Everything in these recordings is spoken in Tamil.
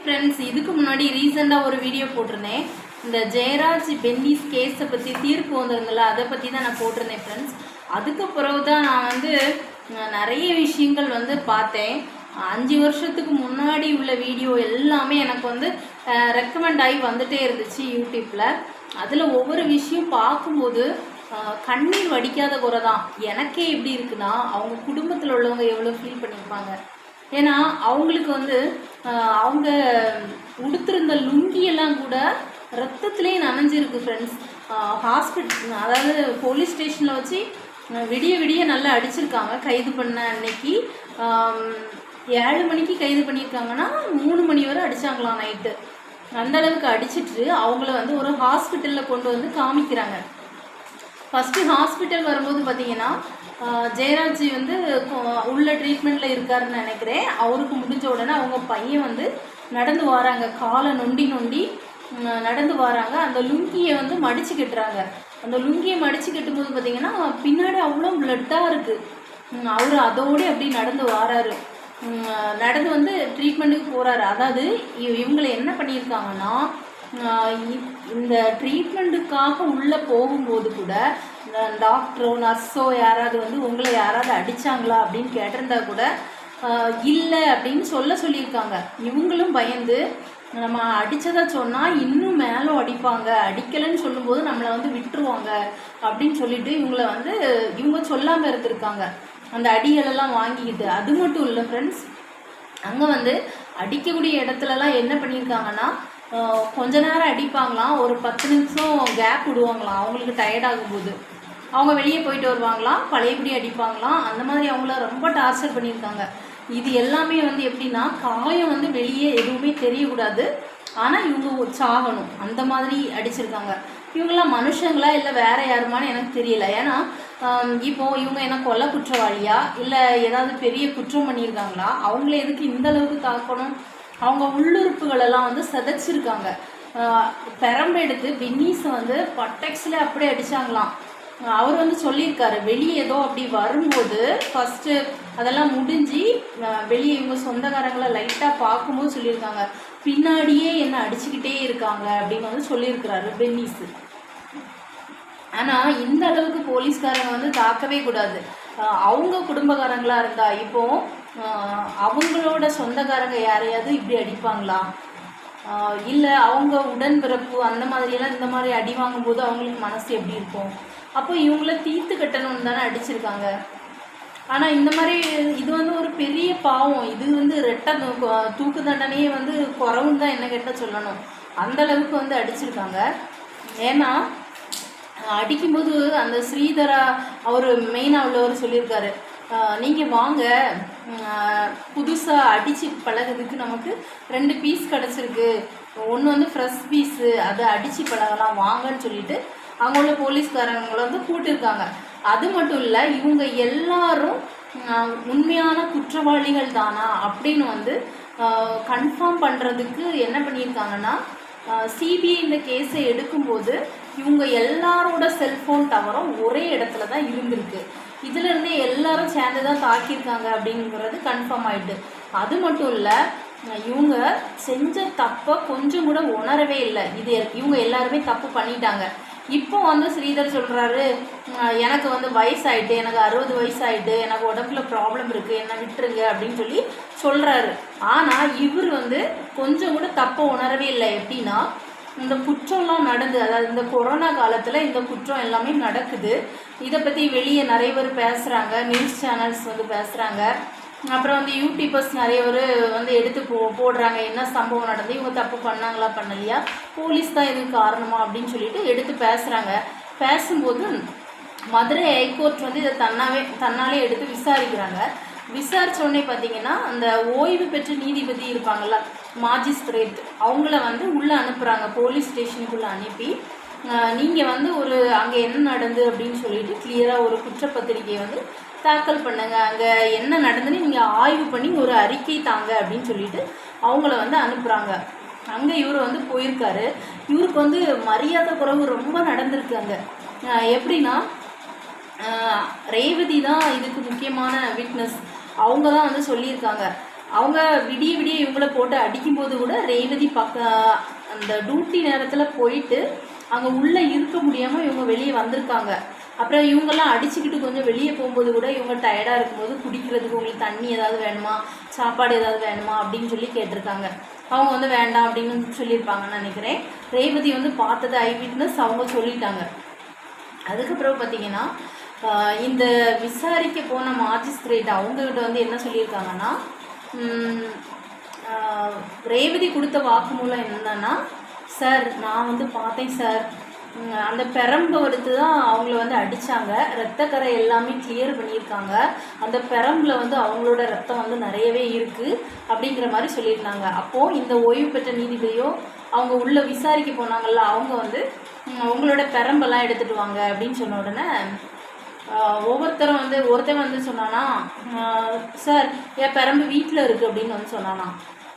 ஃப்ரெண்ட்ஸ், இதுக்கு முன்னாடி ரீசெண்டாக ஒரு வீடியோ போட்டிருந்தேன். இந்த ஜெயராஜ் பென்னிஸ் கேஸை பற்றி தீர்ப்பு வந்திருந்தல, அதை பற்றி தான் நான் போட்டிருந்தேன் ஃப்ரெண்ட்ஸ். அதுக்கு பிறகு தான் நான் நிறைய விஷயங்கள் பார்த்தேன். 5 வருஷத்துக்கு முன்னாடி உள்ள வீடியோ எல்லாமே எனக்கு ரெக்கமெண்ட் ஆகி வந்துட்டே இருந்துச்சு யூடியூப்பில். அதில் ஒவ்வொரு விஷயம் பார்க்கும்போது கண்ணீர் வடிக்காத குறை தான். எனக்கே எப்படி இருக்குன்னா, அவங்க குடும்பத்தில் உள்ளவங்க எவ்வளோ ஃபீல் பண்ணியிருப்பாங்க. ஏன்னா அவங்களுக்கு அவங்க உடுத்திருந்த லுங்கியெல்லாம் கூட ரத்தத்துலேயே நனைஞ்சிருக்கு ஃப்ரெண்ட்ஸ். ஹாஸ்பிட்டல், அதாவது போலீஸ் ஸ்டேஷனில் வச்சு விடிய விடிய நல்லா அடிச்சிருக்காங்க. கைது பண்ண அன்னைக்கு 7 மணிக்கு கைது பண்ணியிருக்காங்கன்னா 3 மணி வரை அடித்தாங்களாம் நைட்டு. அந்தளவுக்கு அடிச்சிட்டு அவங்கள ஒரு ஹாஸ்பிட்டலில் கொண்டு காமிக்கிறாங்க. ஃபஸ்ட்டு ஹாஸ்பிட்டல் வரும்போது பார்த்தீங்கன்னா, ஜெயராஜ் உள்ள ட்ரீட்மெண்ட்டில் இருக்காருன்னு நினைக்கிறேன். அவருக்கு முடிஞ்ச உடனே அவங்க பையன் நடந்து வராங்க. காலை நொண்டி நொண்டி நடந்து வராங்க. அந்த லுங்கியை மடித்து கட்டுறாங்க. அந்த லுங்கியை மடித்து கட்டும்போது பார்த்தீங்கன்னா பின்னாடி அவ்வளோ பிளட்டாக இருக்குது. அவர் அதோடு அப்படி நடந்து வராரு. நடந்து ட்ரீட்மெண்ட்டுக்கு போகிறாரு. அதாவது இவங்களை என்ன பண்ணியிருக்காங்கன்னா, இந்த ட்ரீட்மெண்ட்டுக்காக உள்ளே போகும்போது கூட டாக்டரோ நர்ஸோ யாராவது உங்களை யாராவது அடித்தாங்களா அப்படின்னு கேட்டிருந்தா கூட இல்லை அப்படின்னு சொல்லியிருக்காங்க. இவங்களும் பயந்து, நம்ம அடித்ததை சொன்னால் இன்னும் மேலும் அடிப்பாங்க, அடிக்கலைன்னு சொல்லும்போது நம்மளை விட்டுருவாங்க அப்படின்னு சொல்லிட்டு இவங்க சொல்லாமல் இருந்திருக்காங்க. அந்த அடிகளெல்லாம் வாங்கிக்கிட்டு. அது மட்டும் இல்லை ஃப்ரெண்ட்ஸ், அங்கே அடிக்கக்கூடிய இடத்துலலாம் என்ன பண்ணியிருக்காங்கன்னா, கொஞ்ச நேரம் அடிப்பாங்களாம், ஒரு 10 நிமிஷம் கேப் விடுவாங்களாம். அவங்களுக்கு டயர்டாகும் போது அவங்க வெளியே போயிட்டு வருவாங்களாம், பழையபடி அடிப்பாங்களாம். அந்த மாதிரி அவங்கள ரொம்ப டார்ச்சர் பண்ணியிருக்காங்க. இது எல்லாமே எப்படின்னா, காயம் வெளியே எதுவுமே தெரியக்கூடாது, ஆனால் இவங்க சாகணும், அந்த மாதிரி அடிச்சிருக்காங்க. இவங்களாம் மனுஷங்களா இல்லை வேற யாருமானு எனக்கு தெரியல. ஏன்னா இப்போது இவங்க என்ன கொலை குற்றவாளியா இல்லை ஏதாவது பெரிய குற்றம் பண்ணியிருக்காங்களா? அவங்கள எதுக்கு இந்த அளவுக்கு தாக்கணும்? அவங்க உள்ளுறுப்புகளெல்லாம் சிதைச்சிருக்காங்க. பெரம்பெடுத்து பென்னீஸை பட்டெக்ஸில் அப்படியே அடித்தாங்களாம். அவர் சொல்லியிருக்காரு, வெளியே ஏதோ அப்படி வரும்போது ஃபஸ்ட்டு அதெல்லாம் முடிஞ்சு வெளியே இவங்க சொந்தக்காரங்களை லைட்டாக பார்க்கும்போது சொல்லியிருக்காங்க, பின்னாடியே என்ன அடிச்சுக்கிட்டே இருக்காங்க அப்படின்னு சொல்லியிருக்கிறாரு பென்னீஸு. ஆனால் இந்த அளவுக்கு போலீஸ்காரங்க தாக்கவே கூடாது. அவங்க குடும்பக்காரங்களாக இருந்தால், இப்போது அவங்களோட சொந்தக்காரங்க யாரையாவது இப்படி அடிப்பாங்களா? இல்லை அவங்க உடன்பிறப்பு அந்த மாதிரியெல்லாம் இந்த மாதிரி அடி வாங்கும்போது அவங்களுக்கு மனசு எப்படி இருக்கும்? அப்போ இவங்கள தீர்த்து கட்டணும்னு தானே அடிச்சிருக்காங்க. ஆனால் இந்த மாதிரி இது ஒரு பெரிய பாவம். இது ரெட்டை தூக்கு தண்டனையே குறவுன்னு தான் என்ன கேட்டால் சொல்லணும். அந்தளவுக்கு அடிச்சிருக்காங்க. ஏன்னா அடிக்கும்போது அந்த ஸ்ரீதரா அவர் மெயினாக உள்ளவர் சொல்லியிருக்காரு, நீங்கள் வாங்க, புதுசாக அடித்து பழகிறதுக்கு நமக்கு 2 பீஸ் கிடச்சிருக்கு, ஒன்று ஃப்ரெஷ் பீஸு, அதை அடித்து பழகலாம் வாங்கன்னு சொல்லிட்டு அங்கே உள்ள போலீஸ்காரங்களை கூட்டியிருக்காங்க. அது மட்டும் இல்லை, இவங்க எல்லாரும் உண்மையான குற்றவாளிகள் தானா அப்படின்னு கன்ஃபார்ம் பண்ணுறதுக்கு என்ன பண்ணியிருக்காங்கன்னா, சிபிஐ இந்த கேஸை எடுக்கும்போது இவங்க எல்லாரோட செல்ஃபோன் டவரும் ஒரே இடத்துல தான் இருந்திருக்கு. இதிலேருந்தே எல்லாரும் சேர்ந்து தான் தாக்கியிருக்காங்க அப்படிங்கிறது கன்ஃபார்ம் ஆகிட்டு. அது மட்டும் இல்லை, இவங்க செஞ்ச தப்பை கொஞ்சம் கூட உணரவே இல்லை. இவங்க எல்லாருமே தப்பு பண்ணிட்டாங்க. இப்போ ஸ்ரீதர் சொல்கிறாரு, எனக்கு வயசாயிட்டு, எனக்கு 60 வயசாயிட்டு, எனக்கு உடம்புல ப்ராப்ளம் இருக்குது, என்னை விட்டுருங்க அப்படின்னு சொல்கிறாரு. ஆனால் இவர் கொஞ்சம் கூட தப்பை உணரவே இல்லை. எப்படின்னா, இந்த குற்றம்லாம் நடந்து, அதாவது இந்த கொரோனா காலத்தில் இந்த குற்றம் எல்லாமே நடக்குது. இதை பற்றி வெளியே நிறைய பேர் பேசுகிறாங்க, நியூஸ் சேனல்ஸ் பேசுகிறாங்க. அப்புறம் யூடியூபர்ஸ் நிறைய பேர் எடுத்து போடுறாங்க, என்ன சம்பவம் நடந்து, இவங்க தப்பு பண்ணாங்களா பண்ணலையா, போலீஸ் தான் இதுக்கு காரணமா அப்படின்னு சொல்லிட்டு எடுத்து பேசுகிறாங்க. பேசும்போது மதுரை ஹைகோர்ட் இதை தன்னாலே எடுத்து விசாரிக்கிறாங்க. விசாரித்தோடனே பார்த்தீங்கன்னா, அந்த ஓய்வு பெற்ற நீதிபதி இருப்பாங்கள்ல, மாஜிஸ்ட்ரேட், அவங்கள உள்ளே அனுப்புகிறாங்க. போலீஸ் ஸ்டேஷனுக்குள்ளே அனுப்பி, நீங்கள் அங்கே என்ன நடந்து அப்படின்னு சொல்லிட்டு கிளியராக ஒரு குற்றப்பத்திரிகையை தாக்கல் பண்ணுங்க, அங்கே என்ன நடந்துன்னு நீங்கள் ஆய்வு பண்ணி ஒரு அறிக்கை தாங்க அப்படின்னு சொல்லிட்டு அவங்கள அனுப்புகிறாங்க. அங்கே இவர் போயிருக்காரு. இவருக்கு மரியாதை குறைவு ரொம்ப நடந்திருக்கு அங்கே. எப்படின்னா, ரேவதி தான் இதுக்கு முக்கியமான விட்னஸ். அவங்க தான் சொல்லியிருக்காங்க, அவங்க விடிய விடிய இவங்கள போட்டு அடிக்கும்போது கூட ரேவதி அந்த டியூட்டி நேரத்தில் போயிட்டு அங்கே உள்ளே இருக்க முடியாமல் இவங்க வெளியே வந்திருக்காங்க. அப்புறம் இவங்கெல்லாம் அடிச்சுக்கிட்டு கொஞ்சம் வெளியே போகும்போது கூட இவங்க டயர்டாக இருக்கும்போது குடிக்கிறதுக்கு உங்களுக்கு தண்ணி ஏதாவது வேணுமா, சாப்பாடு ஏதாவது வேணுமா அப்படின்னு சொல்லி கேட்டிருக்காங்க. அவங்க வந்து வேண்டாம் அப்படின்னு சொல்லியிருப்பாங்கன்னு நினைக்கிறேன். ரேவதி வந்து பார்த்தது ஐ விட்னஸ், அவங்க சொல்லிட்டாங்க. அதுக்கப்புறம் பார்த்தீங்கன்னா இந்த விசாரிக்க போன மாஜிஸ்ட்ரேட் அவங்ககிட்ட வந்து என்ன சொல்லியிருக்காங்கன்னா, ரேவதி கொடுத்த வாக்குமூலம் என்னன்னா, சார் நான் வந்து பார்த்தேன் சார், அந்த பெரம்பை எடுத்து தான் அவங்கள வந்து அடித்தாங்க, ரத்தக்கரை எல்லாமே கிளியர் பண்ணியிருக்காங்க, அந்த பெரம்பில் வந்து அவங்களோட ரத்தம் வந்து நிறையவே இருக்குது அப்படிங்கிற மாதிரி சொல்லியிருந்தாங்க. அப்போது இந்த ஓய்வு பெற்ற நீதிபதியோ அவங்க உள்ளே விசாரிக்க போனாங்கள்ல, அவங்க வந்து உங்களோட பெரம்பெல்லாம் எடுத்துகிட்டு வாங்க அப்படின்னு சொன்ன உடனே ஒருத்தன் வந்து சொன்னானா, சார் என் பெரம்பு வீட்டில் இருக்குது அப்படின்னு வந்து சொன்னானா.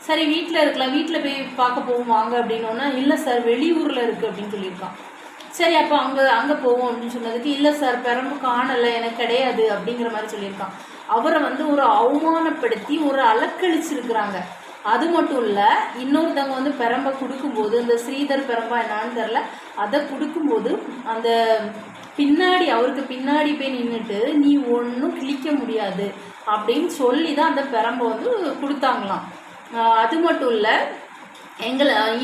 சரி வீட்டில் இருக்கலாம், வீட்டில் போய் பார்க்க போவோம் வாங்க அப்படின்னோன்னா, இல்லை சார் வெளியூரில் இருக்குது அப்படின்னு சொல்லியிருக்கான். சரி அப்போ அங்கே போவோம் அப்படின்னு சொன்னதுக்கு, இல்லை சார் பெரம்பு காணலை, எனக்கு கிடையாது அப்படிங்கிற மாதிரி சொல்லியிருக்கான். அவரை வந்து ஒரு அவமானப்படுத்தி ஒரு அலக்கழிச்சிருக்கிறாங்க. அது மட்டும் இல்லை, இன்னொருத்தவங்க வந்து பெரம்பை கொடுக்கும்போது, இந்த ஸ்ரீதர் பெரம்பா என்னான்னு தெரில, அதை கொடுக்கும்போது அந்த பின்னாடி அவருக்கு பின்னாடி போய் நின்றுட்டு நீ ஒன்றும் கிழிக்க முடியாது அப்படின்னு சொல்லி தான் அந்த பெரம்பை வந்து கொடுத்தாங்களாம். அது மட்டும் இல்லை,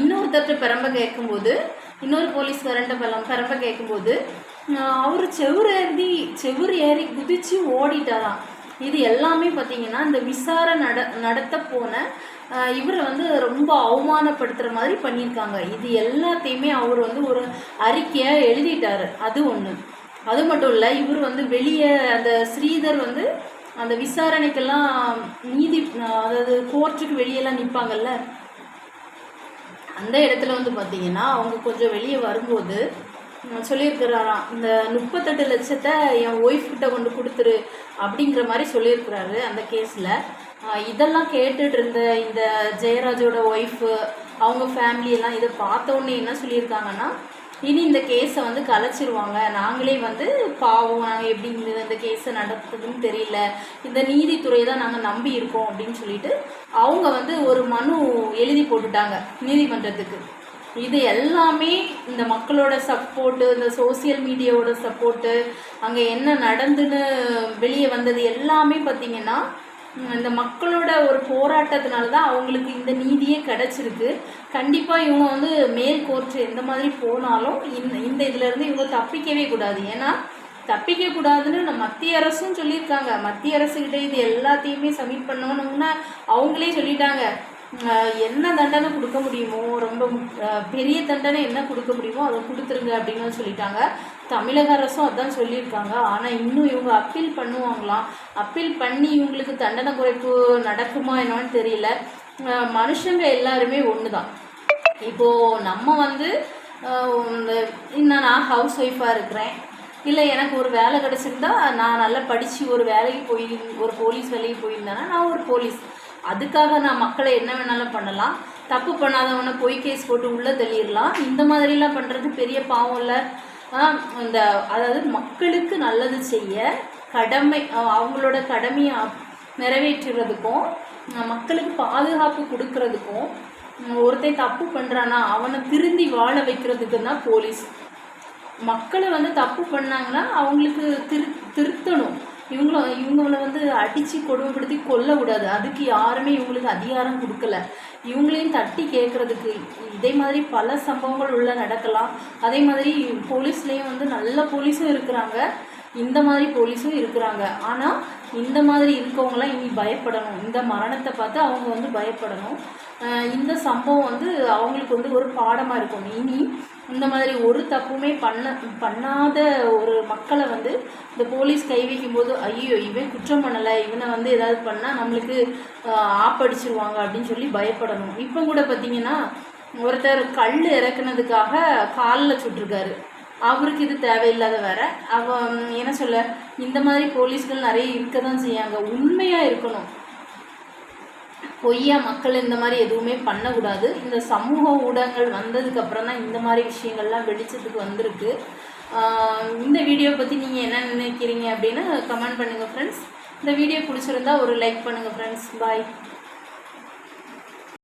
இன்னொருத்தட்ட பெரம்பை கேட்கும்போது, இன்னொரு போலீஸ்காரன்ட்ட பெரம்பை கேட்கும்போது அவர் செவுறு ஏறி குதித்து ஓடிட்டாராம். இது எல்லாமே பார்த்தீங்கன்னா இந்த விசாரணை நடத்த போன இவரை வந்து ரொம்ப அவமானப்படுத்துகிற மாதிரி பண்ணியிருக்காங்க. இது எல்லாத்தையுமே அவர் வந்து ஒரு அறிக்கையாக எழுதிட்டார். அது ஒன்று. அது மட்டும் இல்லை, இவர் வந்து வெளியே அந்த ஸ்ரீதர் வந்து அந்த விசாரணைக்கெல்லாம் அதாவது கோர்ட்டுக்கு வெளியெல்லாம் நிற்பாங்கல்ல, அந்த இடத்துல வந்து பார்த்தீங்கன்னா அவங்க கொஞ்சம் வெளியே வரும்போது சொல்லியிருக்கிறாராம், இந்த 38 லட்சத்தை என் ஒய்ஃப்கிட்ட கொண்டு கொடுத்துரு அப்படிங்கிற மாதிரி சொல்லியிருக்கிறாரு அந்த கேஸில். இதெல்லாம் கேட்டுட்டு இருந்த இந்த ஜெயராஜோட ஒய்ஃபு அவங்க ஃபேமிலியெல்லாம் இதை பார்த்தோன்னே என்ன சொல்லியிருக்காங்கன்னா, இனி இந்த கேஸை வந்து கலைச்சிருவாங்க, நாங்களே வந்து பாவம், நாங்கள் எப்படி இந்த கேஸை நடத்துதுன்னு தெரியல, இந்த நீதித்துறையை தான் நாங்கள் நம்பி இருக்கோம் அப்படின்னு சொல்லிட்டு அவங்க வந்து ஒரு மனு எழுதி போட்டுட்டாங்க நீதிமன்றத்துக்கு. இது எல்லாமே இந்த மக்களோட சப்போர்ட்டு, இந்த சோசியல் மீடியாவோட சப்போர்ட்டு, அங்கே என்ன நடந்துன்னு வெளியே வந்தது எல்லாமே பார்த்திங்கன்னா இந்த மக்களோட ஒரு போராட்டத்தினால தான் அவங்களுக்கு இந்த நீதியே கிடச்சிருக்கு. கண்டிப்பாக இவங்க வந்து மேல் கோர்ட்டு எந்த மாதிரி போனாலும் இந்த இதிலேருந்து இவங்க தப்பிக்கவே கூடாது. ஏன்னா தப்பிக்கக்கூடாதுன்னு மத்திய அரசும் சொல்லியிருக்காங்க. மத்திய அரசுக்கிட்ட இது எல்லாத்தையுமே சப்மிட் பண்ணணும்னா அவங்களே சொல்லிட்டாங்க, என்ன தண்டனை கொடுக்க முடியுமோ, ரொம்ப பெரிய தண்டனை என்ன கொடுக்க முடியுமோ அதை கொடுத்துருங்க அப்படின்னு சொல்லிட்டாங்க. தமிழக அரசும் அதான் சொல்லியிருக்காங்க. ஆனால் இன்னும் இவங்க அப்பீல் பண்ணுவாங்களாம். அப்பீல் பண்ணி இவங்களுக்கு தண்டனை குறைப்பு நடக்குமா என்னன்னு தெரியல. மனுஷங்க எல்லாருமே ஒன்று தான். இப்போது நம்ம வந்து நான் ஹவுஸ் ஒய்ஃபாக இருக்கிறேன், இல்லை எனக்கு ஒரு வேலை கிடச்சிருந்தா நான் நல்லா படித்து ஒரு வேலைக்கு ஒரு போலீஸ் வேலைக்கு போயிருந்தேன்னா நான் ஒரு போலீஸ். அதுக்காக நான் மக்களை என்ன வேணாலும் பண்ணலாம், தப்பு பண்ணாதவனை போய் கேஸ் போட்டு உள்ளே தள்ளிடலாம். இந்த மாதிரிலாம் பண்ணுறது பெரிய பாவம் இல்லை. அதாவது மக்களுக்கு நல்லது செய்ய அவங்களோட கடமையை நிறைவேற்றுறதுக்கும் மக்களுக்கு பாதுகாப்பு கொடுக்கறதுக்கும் ஒருத்தன் தப்பு பண்ணுறானா அவனை திருந்தி வாழ வைக்கிறதுக்கு தான் போலீஸ். மக்களை வந்து தப்பு பண்ணாங்கன்னா அவங்களுக்கு திருத்தணும். இவங்களை வந்து அடித்து கொடுமைப்படுத்தி கொல்லக்கூடாது. அதுக்கு யாருமே இவங்களுக்கு அதிகாரம் கொடுக்கல. இவங்களையும் தட்டி கேட்குறதுக்கு இதே மாதிரி பல சம்பவங்கள் உள்ள நடக்கலாம். அதே மாதிரி போலீஸ்லேயும் வந்து நல்ல போலீஸும் இருக்கிறாங்க, இந்த மாதிரி போலீஸும் இருக்கிறாங்க. ஆனால் இந்த மாதிரி இருக்கவங்களாம் இனி பயப்படணும். இந்த மரணத்தை பார்த்து அவங்க வந்து பயப்படணும். இந்த சம்பவம் வந்து அவங்களுக்கு வந்து ஒரு பாடமாக இருக்கும். இனி இந்த மாதிரி ஒரு தப்புமே பண்ணாத ஒரு மக்களை வந்து இந்த போலீஸ் கை வைக்கும்போது ஐயோ இவன் குற்றம் பண்ணலை, இவனை வந்து ஏதாவது பண்ணால் நம்மளுக்கு ஆப்படிச்சிருவாங்க அப்படின்னு சொல்லி பயப்படணும். இப்போ கூட பார்த்திங்கன்னா ஒருத்தர் கல் இறக்குனதுக்காக காலில் சுட்டிருக்காரு. அவருக்கு இது தேவையில்லாத வேற. என்ன சொல்ல, இந்த மாதிரி போலீஸ்கள் நிறைய இருக்க தான் செய்யாங்க. உண்மையாக இருக்கணும், பொய்யா மக்கள் இந்த மாதிரி எதுவுமே பண்ணக்கூடாது. இந்த சமூக ஊடகங்கள் வந்ததுக்கப்புறம் தான் இந்த மாதிரி விஷயங்கள்லாம் வெளிச்சத்துக்கு வந்திருக்கு. இந்த வீடியோ பற்றி நீங்கள் என்ன நினைக்கிறீங்க அப்படின்னு கமெண்ட் பண்ணுங்கள் ஃப்ரெண்ட்ஸ். இந்த வீடியோ பிடிச்சிருந்தா ஒரு லைக் பண்ணுங்கள் ஃப்ரெண்ட்ஸ். பாய்.